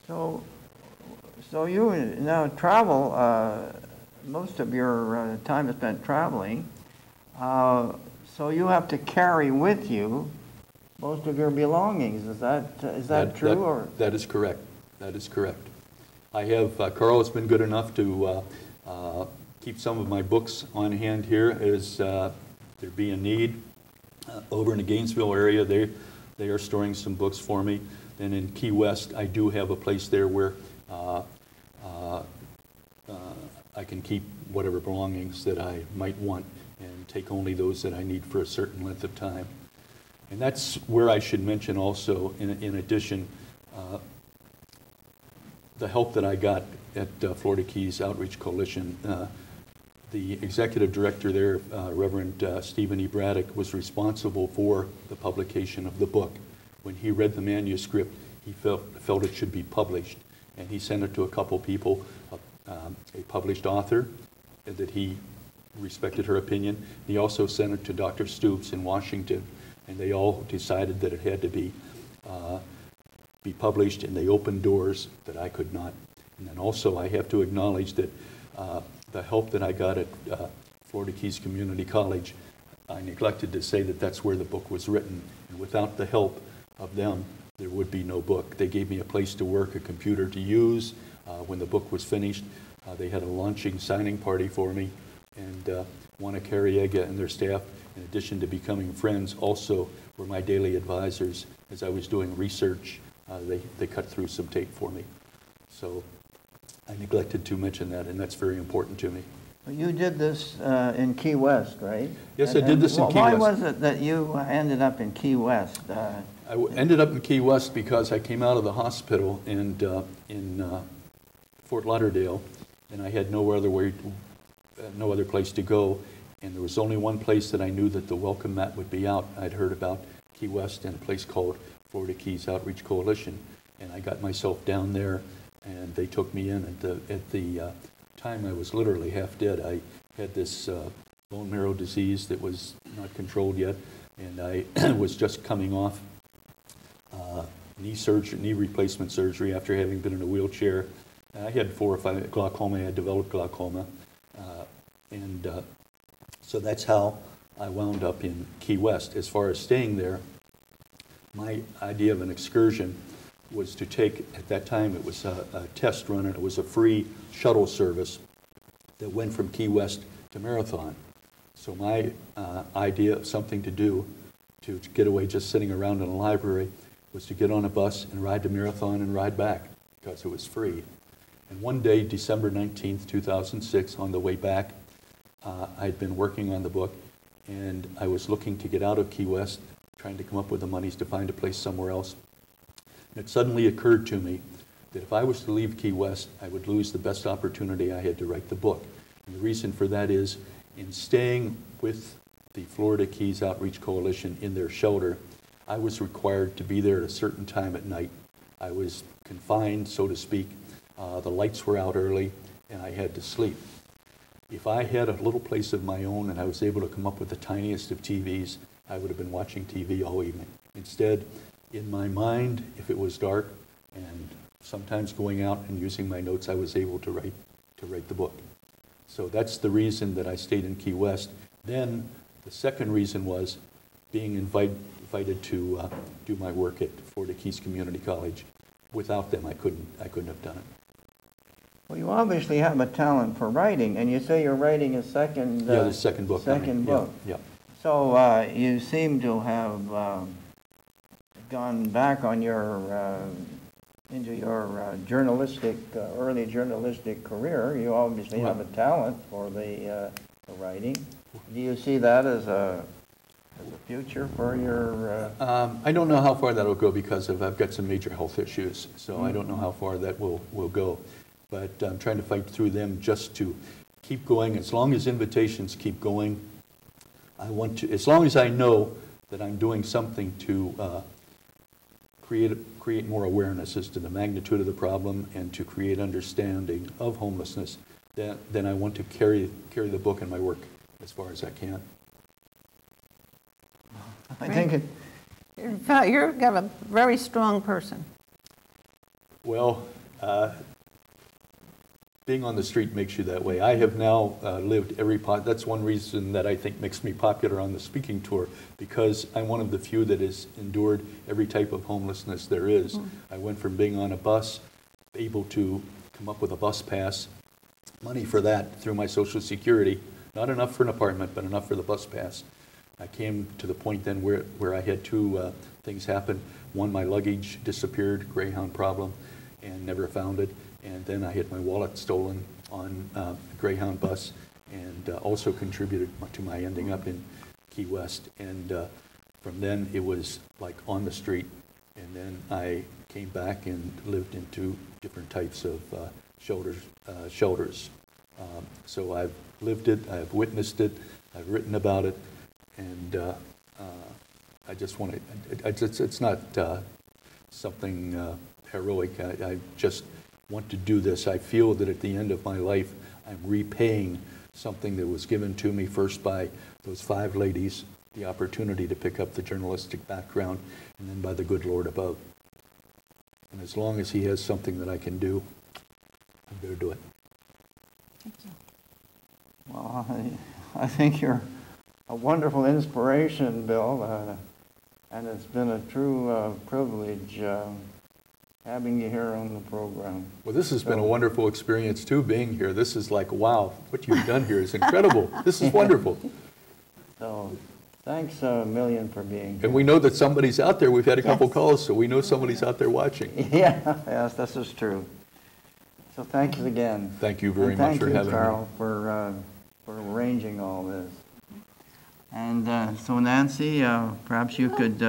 So, so you now travel, most of your time is spent traveling. So you have to carry with you most of your belongings. Is that true? Or that is correct. That is correct. I have, Carl has been good enough to keep some of my books on hand here as there be a need. Over in the Gainesville area, they are storing some books for me. And in Key West, I do have a place there where I can keep whatever belongings that I might want and take only those that I need for a certain length of time. And that's where I should mention also, in addition, the help that I got at Florida Keys Outreach Coalition. The executive director there, Reverend Stephen E. Braddock, was responsible for the publication of the book. When he read the manuscript, he felt it should be published, and he sent it to a couple people, a published author that he respected her opinion. He also sent it to Dr. Stoops in Washington, and they all decided that it had to be published, and they opened doors that I could not. And then also I have to acknowledge that the help that I got at Florida Keys Community College, I neglected to say that that's where the book was written. And without the help of them, there would be no book. They gave me a place to work, a computer to use. When the book was finished, they had a launching signing party for me. And Juana Carriega and their staff, in addition to becoming friends, also were my daily advisors. As I was doing research, they cut through some tape for me. So I neglected to mention that, and that's very important to me. you did this in Key West, right? Yes, I did this in Key West. Why was it that you ended up in Key West? I ended up in Key West because I came out of the hospital and in Fort Lauderdale, and I had no other place to go. And there was only one place that I knew that the welcome mat would be out. I'd heard about Key West and a place called Florida Keys Outreach Coalition, and I got myself down there, and they took me in. At the time, I was literally half dead. I had this bone marrow disease that was not controlled yet, and I was just coming off knee replacement surgery after having been in a wheelchair. I had 4 or 5 glaucoma. I had developed glaucoma, so that's how I wound up in Key West. As far as staying there, my idea of an excursion was to take, at that time it was a test run, and it was a free shuttle service that went from Key West to Marathon. So my idea of something to do to get away just sitting around in a library was to get on a bus and ride to Marathon and ride back because it was free. And one day, December 19th, 2006, on the way back, I'd been working on the book, and I was looking to get out of Key West, trying to come up with the monies to find a place somewhere else. And it suddenly occurred to me that if I was to leave Key West, I would lose the best opportunity I had to write the book. And the reason for that is, in staying with the Florida Keys Outreach Coalition in their shelter, I was required to be there at a certain time at night. I was confined, so to speak. The lights were out early, and I had to sleep. If I had a little place of my own and I was able to come up with the tiniest of TVs, I would have been watching TV all evening. Instead, in my mind, if it was dark, and sometimes going out and using my notes, I was able to write the book. So that's the reason that I stayed in Key West. Then the second reason was being invited to do my work at Florida Keys Community College. Without them, I couldn't have done it. Well, you obviously have a talent for writing, and you say you're writing a second. The second book. Second book. Yeah. So you seem to have gone back on into your journalistic, early journalistic career. You obviously have a talent for the writing. Do you see that as a future for your? I don't know how far that'll go because I've got some major health issues, so I don't know how far that will go. But I'm trying to fight through them just to keep going. As long as invitations keep going, I want to. As long as I know that I'm doing something to create more awareness as to the magnitude of the problem and to create understanding of homelessness, then I want to carry the book and my work as far as I can. I think You're a very strong person. Well, being on the street makes you that way. I have now lived every that's one reason that I think makes me popular on the speaking tour, because I'm one of the few that has endured every type of homelessness there is. I went from being on a bus, able to come up with a bus pass, money for that through my Social Security, not enough for an apartment, but enough for the bus pass. I came to the point then where I had two things happen. One, my luggage disappeared, Greyhound problem, and never found it. And then I had my wallet stolen on a Greyhound bus, and also contributed to my ending up in Key West. And from then it was like on the street. And then I came back and lived in two different types of shelters. So I've lived it, I've witnessed it, I've written about it, and I just want to, it's not something heroic. I just want to do this. I feel that at the end of my life, I'm repaying something that was given to me first by those 5 ladies, the opportunity to pick up the journalistic background, and then by the good Lord above. And as long as he has something that I can do, I'm going to do it. Thank you. Well, I think you're a wonderful inspiration, Bill, and it's been a true privilege having you here on the program. Well, this has been a wonderful experience, too, being here. This is like, wow, what you've done here is incredible. This is wonderful. So thanks a million for being here. And we know that somebody's out there. We've had a couple calls, so we know somebody's out there watching. Yeah, yes, this is true. So thank you again. Thank you very much for having me. Thank you, Carl, for arranging all this. And so Nancy, perhaps you could